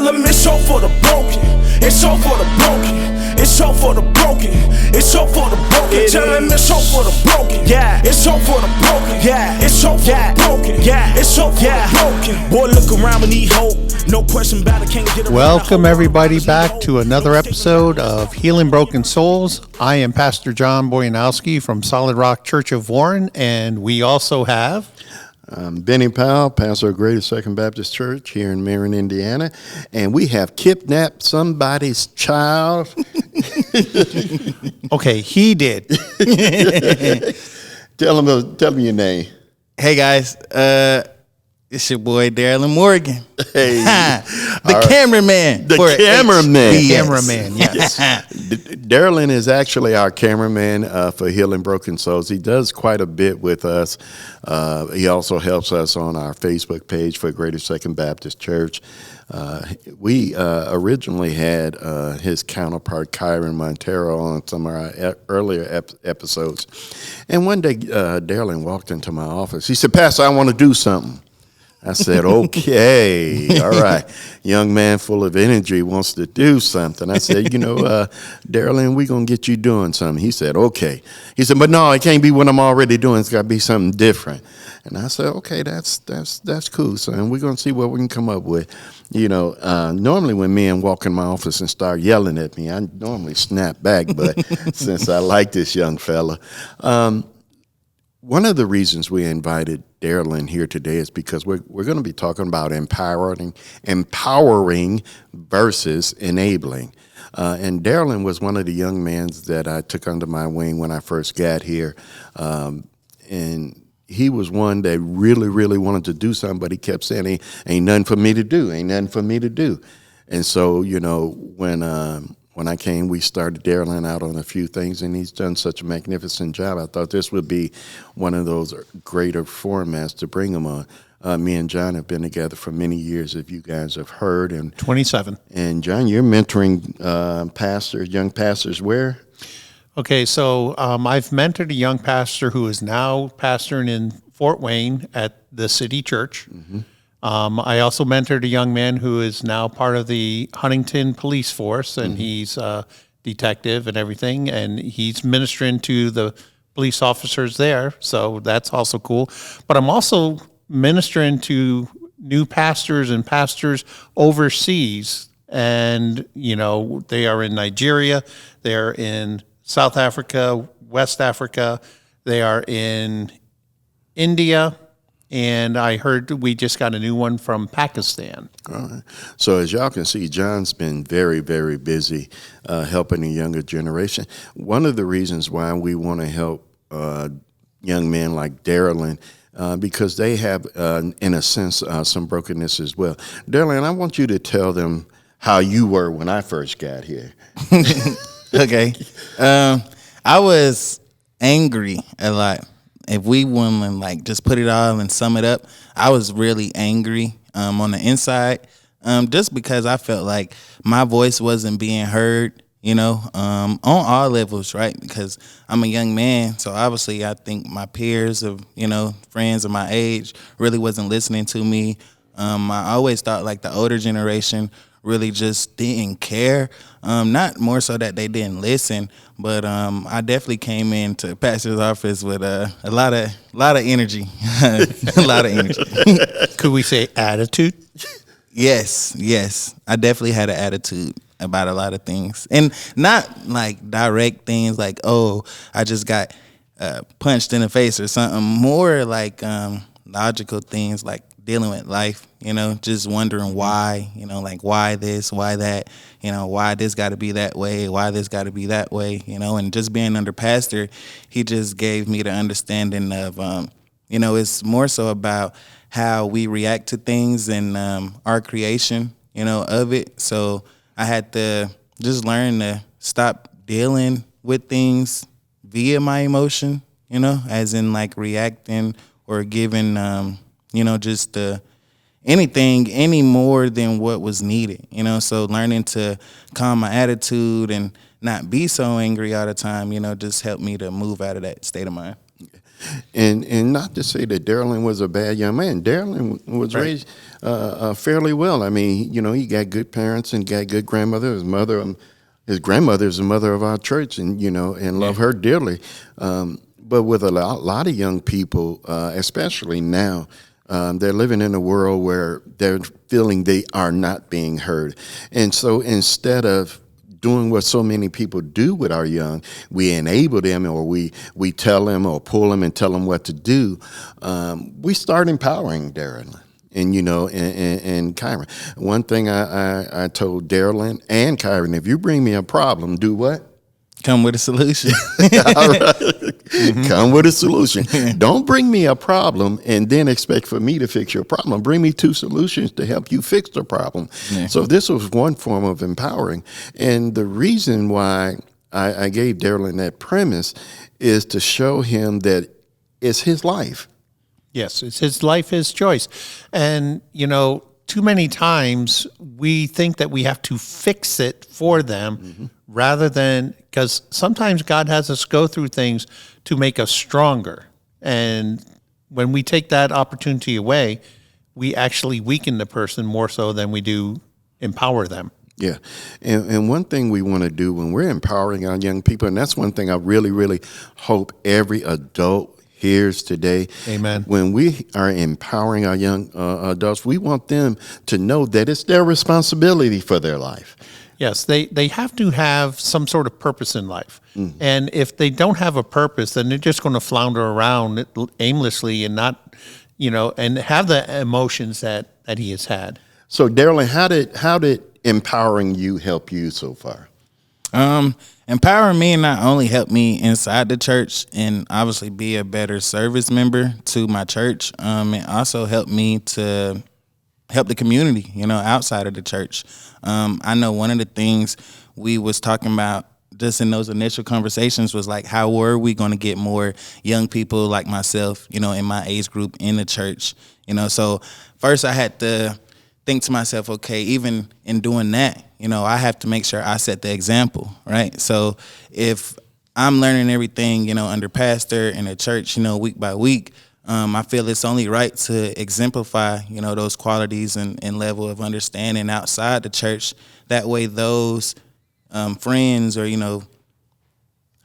Tell them it's show for the broken. It's show for the broken. It's show for the broken. It's show for the broken. Tell them it's show for the broken. Yeah. It's show for the broken. Yeah. It's show for the broken. Yeah. It's show for the broken. Boy, look around, we need hope. No question about it. Can't get around. Welcome everybody back to another episode of Healing Broken Souls. I am Pastor John Boyanowski from Solid Rock Church of Warren, and we also have Benny Powell, pastor of Greater Second Baptist Church here in Marion, Indiana, and we have kidnapped somebody's child. Okay, he did. Tell him your name. Hey guys, it's your boy Derralyn Morgan. Hey, the cameraman. The cameraman. The cameraman, yes. Derralyn is actually our cameraman for Healing Broken Souls. He does quite a bit with us. He also helps us on our Facebook page for Greater Second Baptist Church. We originally had his counterpart, Kyren Monteiro, on some of our earlier episodes. And one day, Derralyn walked into my office. He said, "Pastor, I want to do something." I said, "Okay, all right." Young man full of energy wants to do something. I said, Derralyn, we're going to get you doing something. He said, "Okay." He said, "But no, it can't be what I'm already doing. It's got to be something different." And I said, "Okay, that's cool, son. We're going to see what we can come up with." Normally when men walk in my office and start yelling at me, I normally snap back. But since I like this young fella, one of the reasons we invited Derralyn here today is because we're going to be talking about empowering versus enabling. And Derralyn was one of the young men that I took under my wing when I first got here. And he was one that really, really wanted to do something, but he kept saying, ain't nothing for me to do, ain't nothing for me to do. And so, when I came, we started Derralyn out on a few things, and he's done such a magnificent job. I thought this would be one of those greater formats to bring him on. Me and John have been together for many years, if you guys have heard. And 27. And John, you're mentoring young pastors where? Okay, so I've mentored a young pastor who is now pastoring in Fort Wayne at the City Church. Mm-hmm. I also mentored a young man who is now part of the Huntington Police Force, and he's a detective and everything, and he's ministering to the police officers there, so that's also cool. But I'm also ministering to new pastors and pastors overseas, and, they are in Nigeria, they're in South Africa, West Africa, they are in India, and I heard we just got a new one from Pakistan. All right. So as y'all can see, John's been very, very busy helping the younger generation. One of the reasons why we want to help young men like Derralyn, because they have, in a sense, some brokenness as well. Derralyn, I want you to tell them how you were when I first got here. Okay. I was angry a lot. If we want to just put it all and sum it up, I was really angry on the inside, just because I felt like my voice wasn't being heard, on all levels, right? Because I'm a young man, so obviously I think my peers of, friends of my age really wasn't listening to me. I always thought the older generation really just didn't care. Not more so that they didn't listen, but I definitely came into pastor's office with a lot of energy, a lot of energy. Could we say attitude? Yes. I definitely had an attitude about a lot of things, and not direct things like, oh, I just got punched in the face or something. More logical things like dealing with life, just wondering why, why this, why that, why this got to be that way, why this got to be that way, and just being under pastor, he just gave me the understanding of, it's more so about how we react to things and our creation, of it. So I had to just learn to stop dealing with things via my emotion, as in reacting or giving, just anything any more than what was needed, so learning to calm my attitude and not be so angry all the time, just helped me to move out of that state of mind. And not to say that Derralyn was a bad young man. Derralyn was raised fairly well. I mean, you know, he got good parents and got good grandmother. His grandmother is the mother of our church, and you know, and love her dearly. But with a lot of young people, especially now, they're living in a world where they're feeling they are not being heard. And so instead of doing what so many people do with our young, we enable them, or we tell them or pull them and tell them what to do. We start empowering Derralyn. And, you know, and Kyren. One thing I told Derralyn and Kyren, if you bring me a problem, do what? Come with a solution. All right. Come with a solution. Don't bring me a problem and then expect for me to fix your problem. Bring me 2 solutions to help you fix the problem. Yeah. So this was one form of empowering. And the reason why I gave Derralyn that premise is to show him that it's his life. Yes, it's his life, his choice. And, you know, too many times we think that we have to fix it for them rather than, because sometimes God has us go through things to make us stronger. And when we take that opportunity away, we actually weaken the person more so than we do empower them. Yeah. And one thing we want to do when we're empowering our young people, and that's one thing I really, really hope every adult hears today. Amen. When we are empowering our young adults, we want them to know that it's their responsibility for their life. Yes, they have to have some sort of purpose in life. And if they don't have a purpose, then they're just going to flounder around aimlessly and not, you know, and have the emotions that he has had. So, Derralyn, how did empowering you help you so far? Empowering me not only helped me inside the church and obviously be a better service member to my church, it also helped me to help the community, you know, outside of the church. I know one of the things we was talking about just in those initial conversations was like, how were we going to get more young people like myself, you know, in my age group in the church, you know? So first I had to think to myself, okay, even in doing that, you know, I have to make sure I set the example, right? So if I'm learning everything, you know, under pastor in the church, you know, week by week, I feel it's only right to exemplify, you know, those qualities and level of understanding outside the church. That way those friends or, you know,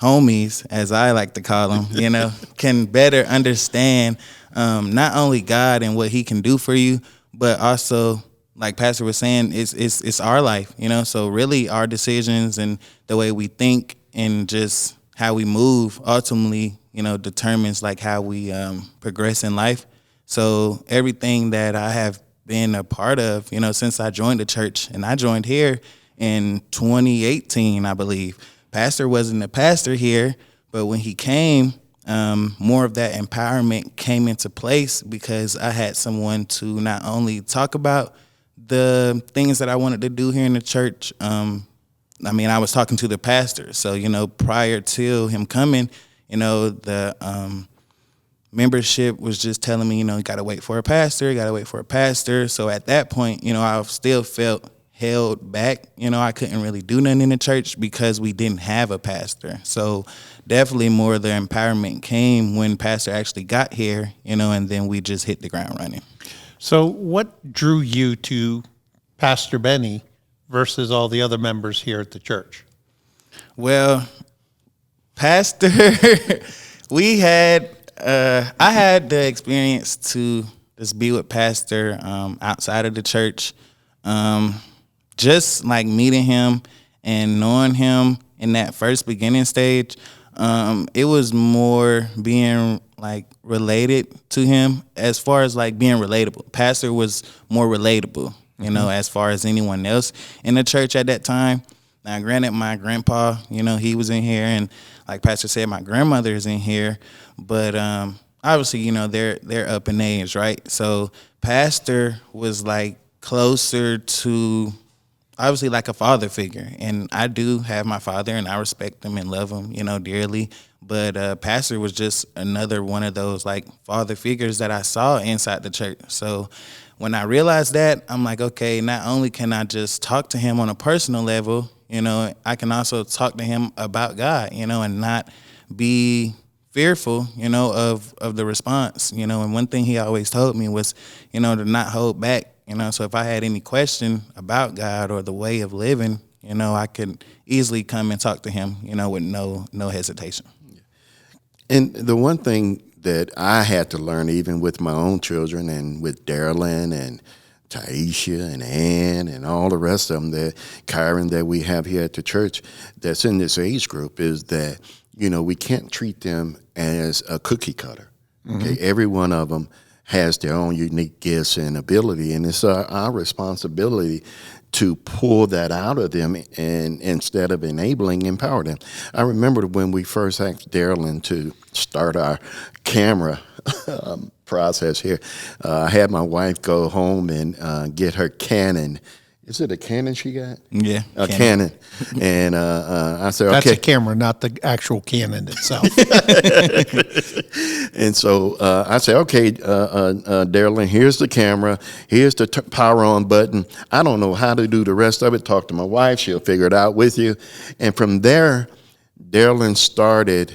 homies, as I like to call them, you know, can better understand not only God and what he can do for you, but also, like Pastor was saying, it's our life, you know. So really our decisions and the way we think and just how we move ultimately, you know, determines like how we progress in life. So everything that I have been a part of, you know, since I joined the church, and I joined here in 2018, I believe. Pastor wasn't a pastor here, but when he came, more of that empowerment came into place because I had someone to not only talk about the things that I wanted to do here in the church. I mean, I was talking to the pastor. So, you know, prior to him coming, you know, the membership was just telling me, you know, you got to wait for a pastor. So at that point, you know, I still felt held back. You know, I couldn't really do nothing in the church because we didn't have a pastor. So definitely more of the empowerment came when pastor actually got here, you know, and then we just hit the ground running. So what drew you to Pastor Benny versus all the other members here at the church? Well, Pastor, I had the experience to just be with Pastor outside of the church. Just like meeting him and knowing him in that first beginning stage, it was more being like related to him as far as like being relatable. Pastor was more relatable, you know, as far as anyone else in the church at that time. Now, granted, my grandpa, you know, he was in here, and like Pastor said, my grandmother is in here, but obviously, you know, they're up in age, right? So Pastor was like closer to obviously like a father figure, and I do have my father, and I respect him and love him, you know, dearly. But Pastor was just another one of those like father figures that I saw inside the church. So when I realized that, I'm like, okay, not only can I just talk to him on a personal level, you know, I can also talk to him about God, you know, and not feel fearful, of the response, and one thing he always told me was, to not hold back, so if I had any question about God or the way of living, I could easily come and talk to him, with no hesitation. And the one thing that I had to learn, even with my own children and with Derralyn and Taisha and Ann and all the rest of them, that Kyren that we have here at the church that's in this age group, is that, we can't treat them as a cookie cutter. Okay, every one of them has their own unique gifts and ability, and it's our responsibility to pull that out of them, and instead of enabling, empower them. I remember when we first asked Derralyn to start our camera process here, I had my wife go home and get her Canon. Is it a Canon she got? Yeah, a Canon. And I said, That's okay. a camera, not the actual Canon itself. And so I said, okay, Derralyn, here's the camera. Here's the power on button. I don't know how to do the rest of it. Talk to my wife. She'll figure it out with you. And from there, Derralyn started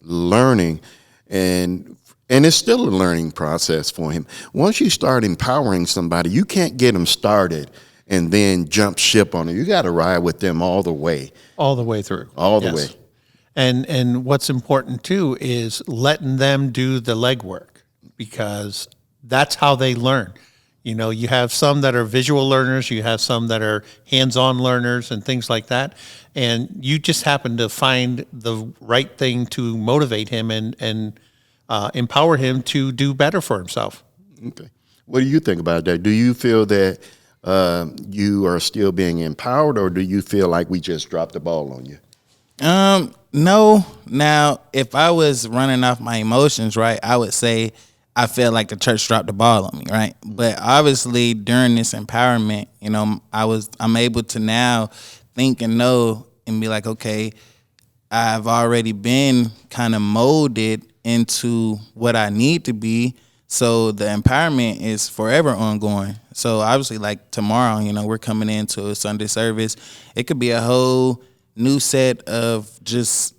learning, and it's still a learning process for him. Once you start empowering somebody, you can't get them started and then jump ship on it. You got to ride with them all the way. All the way through. All the way. And what's important too is letting them do the legwork, because that's how they learn. You have some that are visual learners, you have some that are hands-on learners and things like that. And you just happen to find the right thing to motivate him and empower him to do better for himself. Okay. What do you think about that? Do you feel that you are still being empowered, or do you feel like we just dropped the ball on you? No. Now, if I was running off my emotions, right, I would say I feel like the church dropped the ball on me, right? But obviously during this empowerment, I'm able to now think and know and be like, okay, I've already been kind of molded into what I need to be. So the empowerment is forever ongoing. So obviously, like tomorrow, we're coming into a Sunday service. It could be a whole new set of just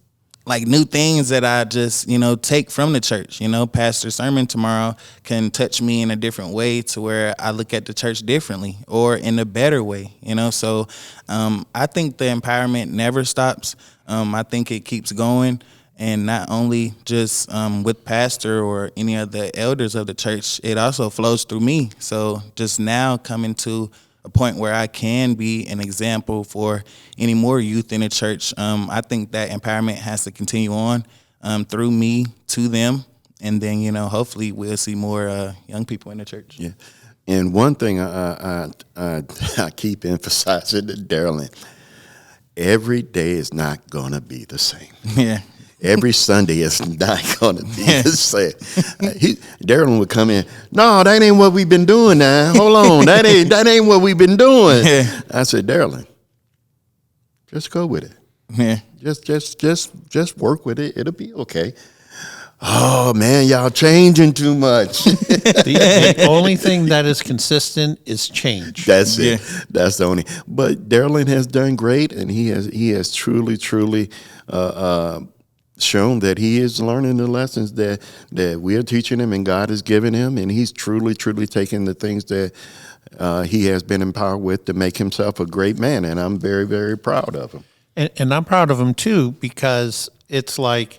like new things that I just, take from the church. Pastor's sermon tomorrow can touch me in a different way to where I look at the church differently or in a better way, So I think the empowerment never stops. I think it keeps going. And not only just with pastor or any of the elders of the church, it also flows through me. So just now coming to a point where I can be an example for any more youth in the church, I think that empowerment has to continue on through me to them. And then, hopefully we'll see more young people in the church. Yeah. And one thing I keep emphasizing to Derralyn, every day is not going to be the same. Yeah. Every Sunday is not going to be the same. Derralyn would come in, no, that ain't what we've been doing now. Hold on, that ain't what we've been doing. Yeah. I said, Derralyn, just go with it. Yeah. Just work with it. It'll be okay. Oh, man, y'all changing too much. The only thing that is consistent is change. That's it. Yeah. That's the only. But Derralyn has done great, and he has truly shown that he is learning the lessons that we are teaching him and God has given him, and he's truly taking the things that he has been empowered with to make himself a great man, and I'm very, very proud of him. And I'm proud of him too, because it's like,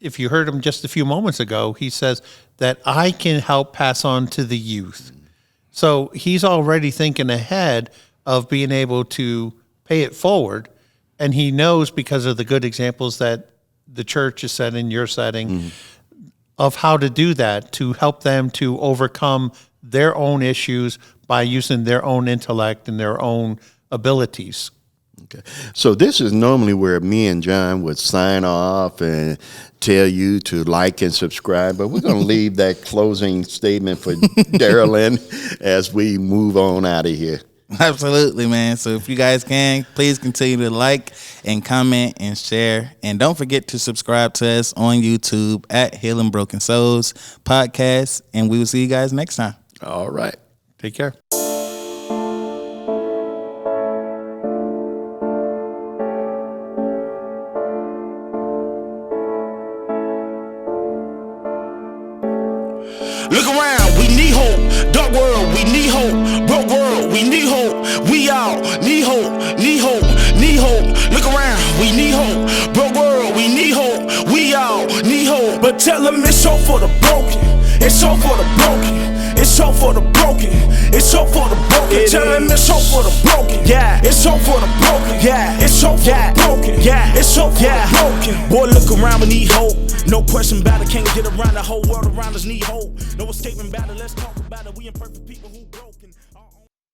if you heard him just a few moments ago, he says that I can help pass on to the youth. So he's already thinking ahead of being able to pay it forward, and he knows, because of the good examples that the church is setting, you're setting, of how to do that, to help them to overcome their own issues by using their own intellect and their own abilities. Okay. So this is normally where me and John would sign off and tell you to like and subscribe, but we're going to leave that closing statement for Derralyn as we move on out of here. Absolutely, man. So if you guys can, please continue to like and comment and share. And don't forget to subscribe to us on YouTube at Healing Broken Souls Podcast. And we will see you guys next time. All right. Take care. look around, we need hope. Dark world, we need hope. Broke world, we need hope. We all need hope, need hope, need hope. Look around, we need hope. Broke world, we need hope. We all need hope. But tell them it's hope for the broken. It's hope for the broken. It's hope for the broken. It's hope for the broken. Tell them it's hope for the broken. Yeah, it's hope for the broken. Yeah, it's hope for the broken. Yeah, it's hope for the broken. Boy, look around, we need hope. No question about it, can't get around. The whole world around us need hope. No escaping about it, let's talk about it. We imperfect people.